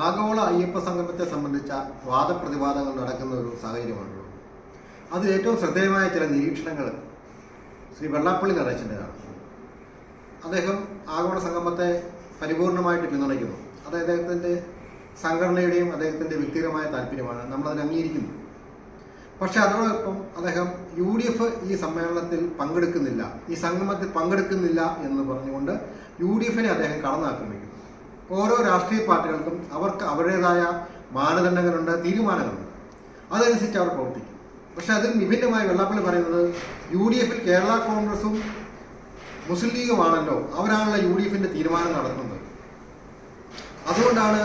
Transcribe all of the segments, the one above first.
ആഗോള അയ്യപ്പ സംഗമത്തെ സംബന്ധിച്ച വാദപ്രതിവാദങ്ങൾ നടക്കുന്ന ഒരു സാഹചര്യമാണല്ലോ. അതിൽ ഏറ്റവും ശ്രദ്ധേയമായ ചില നിരീക്ഷണങ്ങൾ ശ്രീ വെള്ളാപ്പള്ളി നടേശൻ്റെതാണ്. അദ്ദേഹം ആഗോള സംഗമത്തെ പരിപൂർണമായിട്ട് പിന്തുണയ്ക്കുന്നു. അത് അദ്ദേഹത്തിൻ്റെ സംഘടനയുടെയും അദ്ദേഹത്തിൻ്റെ വ്യക്തിപരമായ താല്പര്യമാണ്, നമ്മളതിനെ അംഗീകരിക്കുന്നു. പക്ഷെ അതോടൊപ്പം അദ്ദേഹം UDF ഈ സമ്മേളനത്തിൽ പങ്കെടുക്കുന്നില്ല, ഈ സംഗമത്തിൽ പങ്കെടുക്കുന്നില്ല എന്ന് പറഞ്ഞുകൊണ്ട് UDFനെ അദ്ദേഹം കടന്നാക്രമിക്കുന്നു. ഓരോ രാഷ്ട്രീയ പാർട്ടികൾക്കും അവർക്ക് അവരുടേതായ മാനദണ്ഡങ്ങളുണ്ട്, തീരുമാനങ്ങളുണ്ട്, അതനുസരിച്ച് അവർ പ്രവർത്തിക്കും. പക്ഷെ അതിൽ വിഭിന്നമായി വെള്ളാപ്പള്ളി പറയുന്നത് UDFൽ കേരള കോൺഗ്രസും മുസ്ലിം ലീഗുമാണല്ലോ, അവരാണല്ലോ UDFന്റെ തീരുമാനം നടത്തുന്നത്, അതുകൊണ്ടാണ്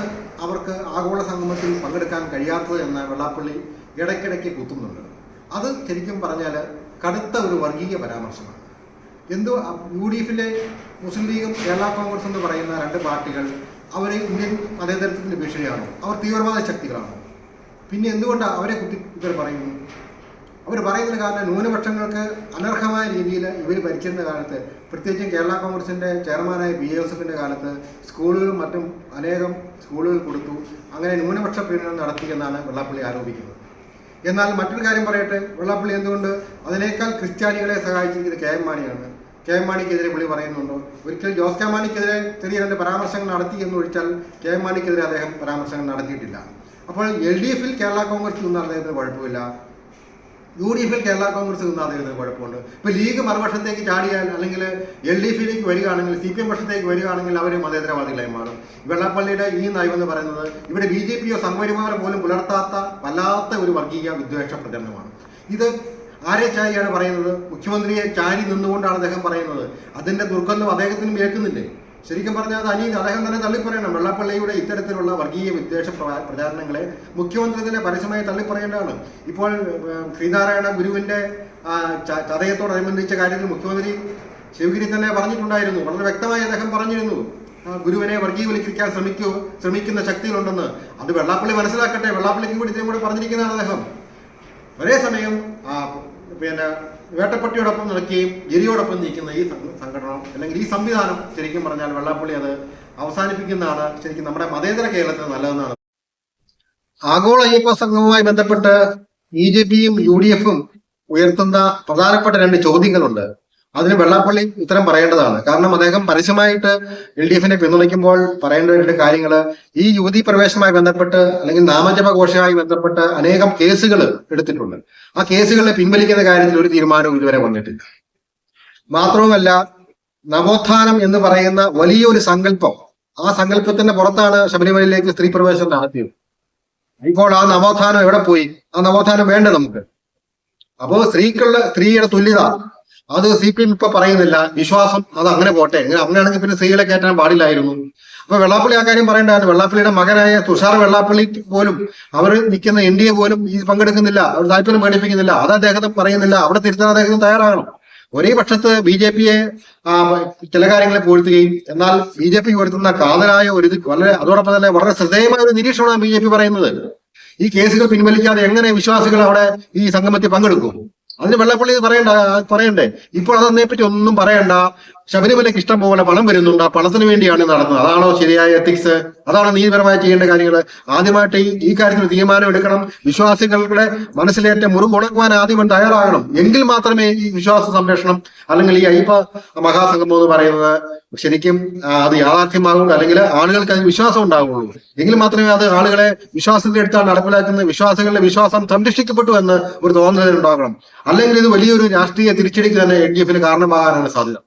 അവർക്ക് ആഗോള സംഗമത്തിൽ പങ്കെടുക്കാൻ കഴിയാത്തത് എന്ന് വെള്ളാപ്പള്ളി ഇടയ്ക്കിടയ്ക്ക് കുത്തുന്നുണ്ട്. അത് ശരിക്കും പറഞ്ഞാൽ കടുത്ത ഒരു വർഗീയ പരാമർശമാണ്. എന്തോ UDFിലെ മുസ്ലിം ലീഗും കേരള കോൺഗ്രസ് എന്ന് പറയുന്ന രണ്ട് പാർട്ടികൾ അവർ ഇന്ത്യൻ മതേതരത്വത്തിൻ്റെ ഭീഷണിയാണോ? അവർ തീവ്രവാദ ശക്തികളാണോ? പിന്നെ എന്തുകൊണ്ടാണ് അവരെ കുത്തി ഇവർ പറയുന്നു? അവർ പറയുന്നതിന് കാരണം ന്യൂനപക്ഷങ്ങൾക്ക് അനർഹമായ രീതിയിൽ ഇവർ ഭരിച്ചിരുന്ന കാലത്ത്, പ്രത്യേകിച്ചും കേരള കോൺഗ്രസിൻ്റെ ചെയർമാനായ PA ജോസഫിൻ്റെ കാലത്ത് സ്കൂളുകളും മറ്റും അനേകം സ്കൂളുകൾ കൊടുത്തു, അങ്ങനെ ന്യൂനപക്ഷ പീഡനം നടത്തിയെന്നാണ് വെള്ളാപ്പള്ളി ആരോപിക്കുന്നത്. എന്നാൽ മറ്റൊരു കാര്യം പറയട്ടെ, വെള്ളാപ്പള്ളി എന്തുകൊണ്ട് അതിനേക്കാൾ ക്രിസ്ത്യാനികളെ സഹായിച്ചിരിക്കുന്നത് KM മാണിയാണ്. KM മാണിക്കെതിരെ പുള്ളി പറയുന്നുണ്ടോ? ഒരിക്കൽ ജോസ് കെ മാണിക്കെതിരെ ചെറിയ രണ്ട് പരാമർശങ്ങൾ നടത്തി എന്ന് ഒഴിച്ചാൽ KM മാണിക്കെതിരെ അദ്ദേഹം പരാമർശങ്ങൾ നടത്തിയിട്ടില്ല. അപ്പോൾ LDFൽ കേരള കോൺഗ്രസ് നിന്ന അദ്ദേഹത്തിന് കുഴപ്പമില്ല, UDFൽ കേരള കോൺഗ്രസ് നിന്ന അദ്ദേഹത്തിന് കുഴപ്പമുണ്ട്. ഇപ്പോൾ ലീഗ് മറുപക്ഷത്തേക്ക് ചാടിയാൽ അല്ലെങ്കിൽ LDFിലേക്ക് വരികയാണെങ്കിൽ, CPM പക്ഷത്തേക്ക് വരികയാണെങ്കിൽ അവർ മതേതരവാദികളായി മാറും. വെള്ളാപ്പള്ളിയുടെ ഈ നയമെന്ന് പറയുന്നത് ഇവിടെ BJPയോ സംഘപരിവാരോ പോലും പുലർത്താത്ത വല്ലാത്ത ഒരു വർഗീയ വിദ്വേഷ പ്രചരണമാണ്. ഇത് ആരെ ചാരിയാണ് പറയുന്നത്? മുഖ്യമന്ത്രിയെ ചാരി നിന്നുകൊണ്ടാണ് അദ്ദേഹം പറയുന്നത്. അതിൻ്റെ ദുർഗന്ധം അദ്ദേഹത്തിനും കേൾക്കുന്നില്ലേ? ശരിക്കും പറഞ്ഞാൽ അത് അദ്ദേഹം തന്നെ തള്ളിപ്പറയണം. വെള്ളാപ്പള്ളിയുടെ ഇത്തരത്തിലുള്ള വർഗീയ വിദ്വേഷ പ്രചാരണങ്ങളെ മുഖ്യമന്ത്രി തന്നെ പരസ്യമായി തള്ളിപ്പറയേണ്ടതാണ്. ഇപ്പോൾ ശ്രീനാരായണ ഗുരുവിൻ്റെ ചതയത്തോടനുബന്ധിച്ച കാര്യത്തിൽ മുഖ്യമന്ത്രി ശിവഗിരി തന്നെ പറഞ്ഞിട്ടുണ്ടായിരുന്നു. വളരെ വ്യക്തമായി അദ്ദേഹം പറഞ്ഞിരുന്നു, ഗുരുവിനെ വർഗീയവൽക്കരിക്കാൻ ശ്രമിക്കുന്ന ശക്തികളുണ്ടെന്ന്. അത് വെള്ളാപ്പള്ളി മനസ്സിലാക്കട്ടെ. വെള്ളാപ്പള്ളിക്ക് കൂടി ഇതിനും കൂടെ പറഞ്ഞിരിക്കുന്നതാണ് അദ്ദേഹം. ഒരേ സമയം വേട്ടപ്പട്ടിയോടൊപ്പം നിൽക്കുകയും ഗിരിയോടൊപ്പം നിൽക്കുന്ന ഈ സംഘടന അല്ലെങ്കിൽ ഈ സംവിധാനം ശരിക്കും പറഞ്ഞാൽ വെള്ളാപ്പള്ളി അത് അവസാനിപ്പിക്കുന്നതാണ് ശരിക്കും നമ്മുടെ മതേതര കേരളത്തിന് നല്ലതെന്നാണ്. ആഗോള അയ്യപ്പ സംഗമവുമായി ബന്ധപ്പെട്ട് BJPയും UDFും ഉയർത്തുന്ന പ്രധാനപ്പെട്ട രണ്ട് ചോദ്യങ്ങളുണ്ട്. അതിന് വെള്ളാപ്പള്ളി ഉത്തരം പറയേണ്ടതാണ്. കാരണം അദ്ദേഹം പരസ്യമായിട്ട് LDFനെ പിന്തുണയ്ക്കുമ്പോൾ പറയേണ്ട രണ്ട് കാര്യങ്ങൾ, ഈ യുവതീ പ്രവേശനവുമായി ബന്ധപ്പെട്ട് അല്ലെങ്കിൽ നാമജപ ഘോഷവുമായി ബന്ധപ്പെട്ട് അനേകം കേസുകൾ എടുത്തിട്ടുണ്ട്. ആ കേസുകളെ പിൻവലിക്കുന്ന കാര്യത്തിൽ ഒരു തീരുമാനവും ഇതുവരെ വന്നിട്ടില്ല. മാത്രവുമല്ല, നവോത്ഥാനം എന്ന് പറയുന്ന വലിയൊരു സങ്കല്പം, ആ സങ്കല്പത്തിന്റെ പുറത്താണ് ശബരിമലയിലേക്ക് സ്ത്രീ പ്രവേശനം നടത്തിയത്. ഇപ്പോൾ ആ നവോത്ഥാനം എവിടെ പോയി? ആ നവോത്ഥാനം വേണ്ട നമുക്ക്. അപ്പോൾ സ്ത്രീയുടെ തുല്യത അത് CPM ഇപ്പൊ പറയുന്നില്ല. വിശ്വാസം അത് അങ്ങനെ പോട്ടെ, അങ്ങനെയാണെങ്കിൽ പിന്നെ സ്ത്രീകളെ കയറ്റാൻ പാടില്ലായിരുന്നു. അപ്പൊ വെള്ളാപ്പള്ളി ആ കാര്യം പറയേണ്ടതാണ്. വെള്ളാപ്പള്ളിയുടെ മകനായ തുഷാർ വെള്ളാപ്പള്ളി പോലും അവർ നിൽക്കുന്ന NDA പോലും ഈ പങ്കെടുക്കുന്നില്ല, അവർ താല്പര്യം പ്രകടിപ്പിക്കുന്നില്ല. അത് അദ്ദേഹത്തെ പറയുന്നില്ല. അവിടെ തിരുത്താൻ അദ്ദേഹം തയ്യാറാകണം. ഒരേ പക്ഷത്ത് BJPയെ ചില കാര്യങ്ങളെ പുകഴ്ത്തുകയും എന്നാൽ BJP ഉയർത്തുന്ന കാതലായ ഒരു വളരെ അതോടൊപ്പം തന്നെ വളരെ ശ്രദ്ധേയമായ ഒരു നിരീക്ഷണമാണ് BJP പറയുന്നത്. ഈ കേസുകൾ പിൻവലിക്കാതെ എങ്ങനെ വിശ്വാസികൾ അവിടെ ഈ സംഗമത്തിൽ പങ്കെടുക്കും? അതിന് വെള്ളാപ്പള്ളി പറയണ്ടേ? ഇപ്പോൾ അതിനെപ്പറ്റി ഒന്നും പറയണ്ട. ശബരിമലയ്ക്ക് ഇഷ്ടം പോലെ പണം വരുന്നുണ്ട്, ആ പണത്തിന് വേണ്ടിയാണ് നടന്നത്. അതാണോ ശരിയായ എത്തിക്സ്? അതാണോ നീതിപരമായി ചെയ്യേണ്ട കാര്യങ്ങൾ? ആദ്യമായിട്ട് ഈ കാര്യത്തിൽ തീരുമാനം എടുക്കണം. വിശ്വാസികളുടെ മനസ്സിലേറ്റ മുറിവുണക്കുവാൻ ആദ്യം തയ്യാറാകണം. എങ്കിൽ മാത്രമേ ഈ വിശ്വാസ സംരക്ഷണം അല്ലെങ്കിൽ ഈ അയ്യപ്പ മഹാസംഗമം എന്ന് പറയുന്നത് ശരിക്കും അത് യാഥാർത്ഥ്യമാകുള്ളൂ, അല്ലെങ്കിൽ ആളുകൾക്ക് അതിന് വിശ്വാസം ഉണ്ടാവുള്ളൂ. എങ്കിൽ മാത്രമേ അത് ആളുകളെ വിശ്വാസത്തിലെടുത്താണ് നടപ്പിലാക്കുന്നത്, വിശ്വാസികളുടെ വിശ്വാസം സംരക്ഷിക്കപ്പെട്ടു എന്ന് ഒരു തോന്നൽ ഉണ്ടാകണം. അല്ലെങ്കിൽ ഇത് വലിയൊരു രാഷ്ട്രീയ തിരിച്ചടിക്ക് തന്നെ LDFന് കാരണമാകാനാണ് സാധ്യത.